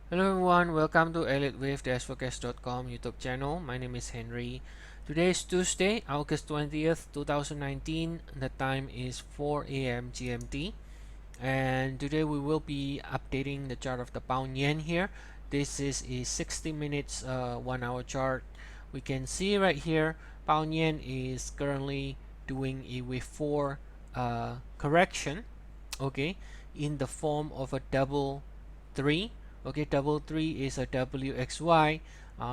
Hello everyone, welcome to EliteWave-Focus.com YouTube channel. My name is Henry. Today is Tuesday, August 20th, 2019. The time is 4 a.m. GMT. And today we will be updating the chart of the pound yen here. This is a 60 minutes 1 hour chart. We can see right here pound yen is currently doing a wave 4 correction, okay, in the form of a double 3. Okay, double 3 is a WXY.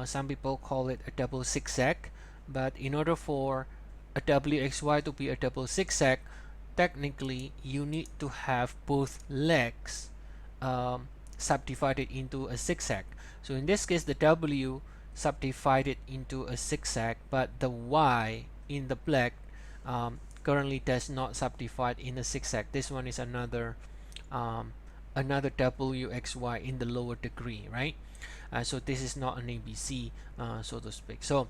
Some people call it a double zigzag, but in order for a WXY to be a double zigzag, technically you need to have both legs subdivided into a zigzag. So in this case, the W subdivided into a zigzag, but the Y in the black currently does not subdivide in a zigzag. This one is another WXY in the lower degree, right? So this is not an ABC, so to speak. So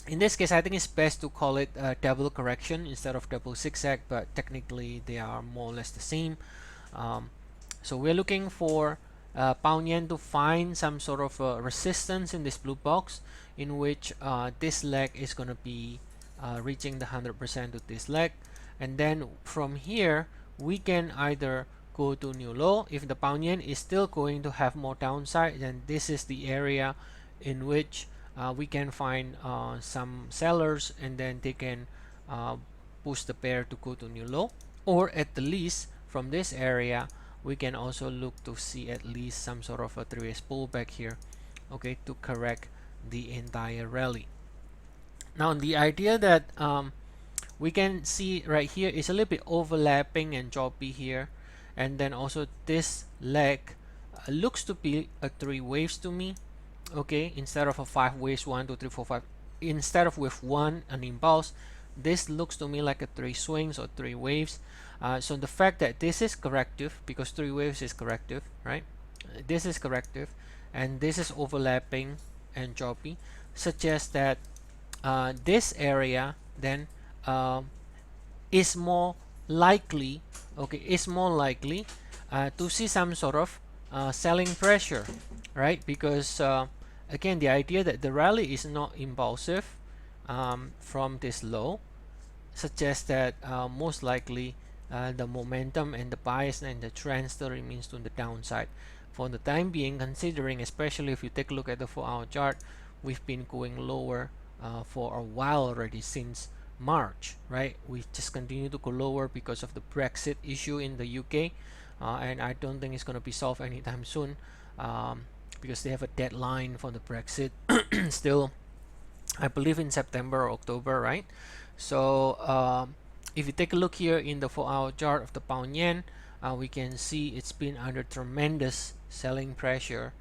in this case, I think it's best to call it a double correction instead of double zigzag, but technically they are more or less the same. So we're looking for pound yen to find some sort of resistance in this blue box, in which this leg is going to be reaching the 100% of this leg, and then from here we can either go to new low. If the pound yen is still going to have more downside, then this is the area in which we can find some sellers, and then they can push the pair to go to new low, or at the least from this area we can also look to see at least some sort of a 3S pullback here, okay, to correct the entire rally. Now the idea that we can see right here is a little bit overlapping and choppy here, and then also this leg looks to be a 3 waves to me, okay, instead of a 5 waves, 1 2 3 4 5. Instead of with one an impulse, this looks to me like a 3 swings or 3 waves. So the fact that this is corrective, because 3 waves is corrective, right? This is corrective and this is overlapping and choppy, suggests that this area then is more likely, okay, is more likely to see some sort of selling pressure, right? Because again, the idea that the rally is not impulsive from this low suggests that most likely the momentum and the bias and the trend still remains to the downside for the time being, considering, especially if you take a look at the 4-hour chart, we've been going lower for a while already, since March, right? We just continue to go lower because of the Brexit issue in the UK, and I don't think it's going to be solved anytime soon, because they have a deadline for the Brexit still, I believe in September or October, right? So if you take a look here in the 4-hour chart of the pound yen, we can see it's been under tremendous selling pressure,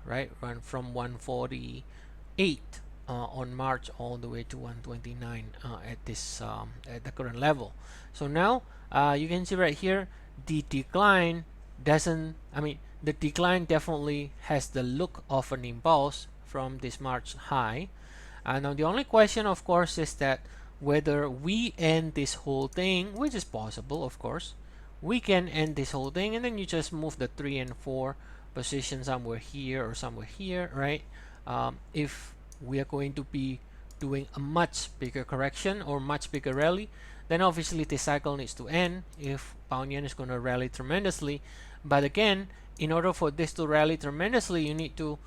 right? Run from 148 on March all the way to 129 at this at the current level. So now you can see right here the decline doesn't, I mean, the decline definitely has the look of an impulse from this March high. Now the only question, of course, is that whether we end this whole thing, which is possible, of course. We can end this whole thing, and then you just move the 3 and 4 position somewhere here or somewhere here, right? If we are going to be doing a much bigger correction or much bigger rally, then obviously the cycle needs to end if pound yen is going to rally tremendously. But again, in order for this to rally tremendously, you need to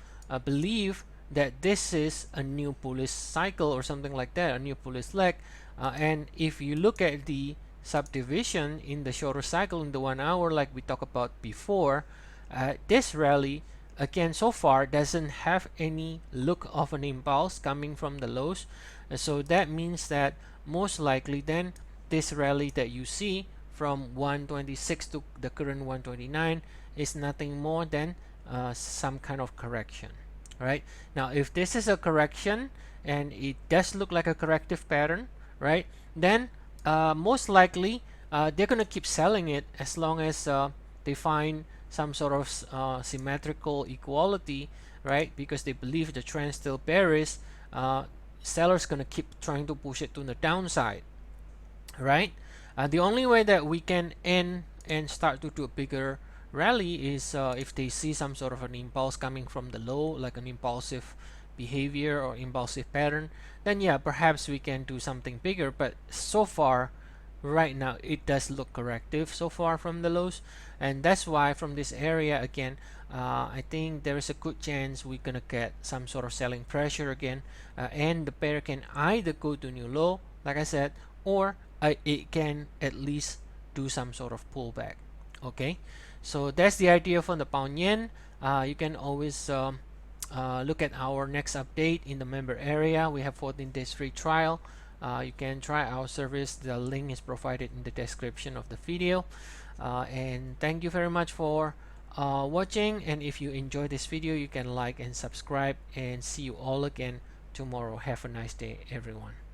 believe that this is a new bullish cycle or something like that, a new bullish leg. And if you look at the subdivision in the shorter cycle in the 1 hour, like we talked about before, this rally again so far doesn't have any look of an impulse coming from the lows. So that means that most likely then this rally that you see from 126 to the current 129 is nothing more than some kind of correction. Right now, if this is a correction and it does look like a corrective pattern, right, then most likely they're gonna keep selling it as long as they find some sort of symmetrical equality, right? Because they believe the trend still bearish. Sellers gonna keep trying to push it to the downside, right? The only way that we can end and start to do a bigger rally is if they see some sort of an impulse coming from the low, like an impulsive behavior or impulsive pattern, then yeah, perhaps we can do something bigger. But so far, right now, it does look corrective so far from the lows, and that's why from this area again, I think there is a good chance we're gonna get some sort of selling pressure again, and the pair can either go to new low, like I said, or it can at least do some sort of pullback. Okay, so that's the idea from the pound yen. You can always look at our next update in the member area. We have 14 days free trial. You can try our service. The link is provided in the description of the video. And thank you very much for watching. And if you enjoy this video, you can like and subscribe, and see you all again tomorrow. Have a nice day, everyone.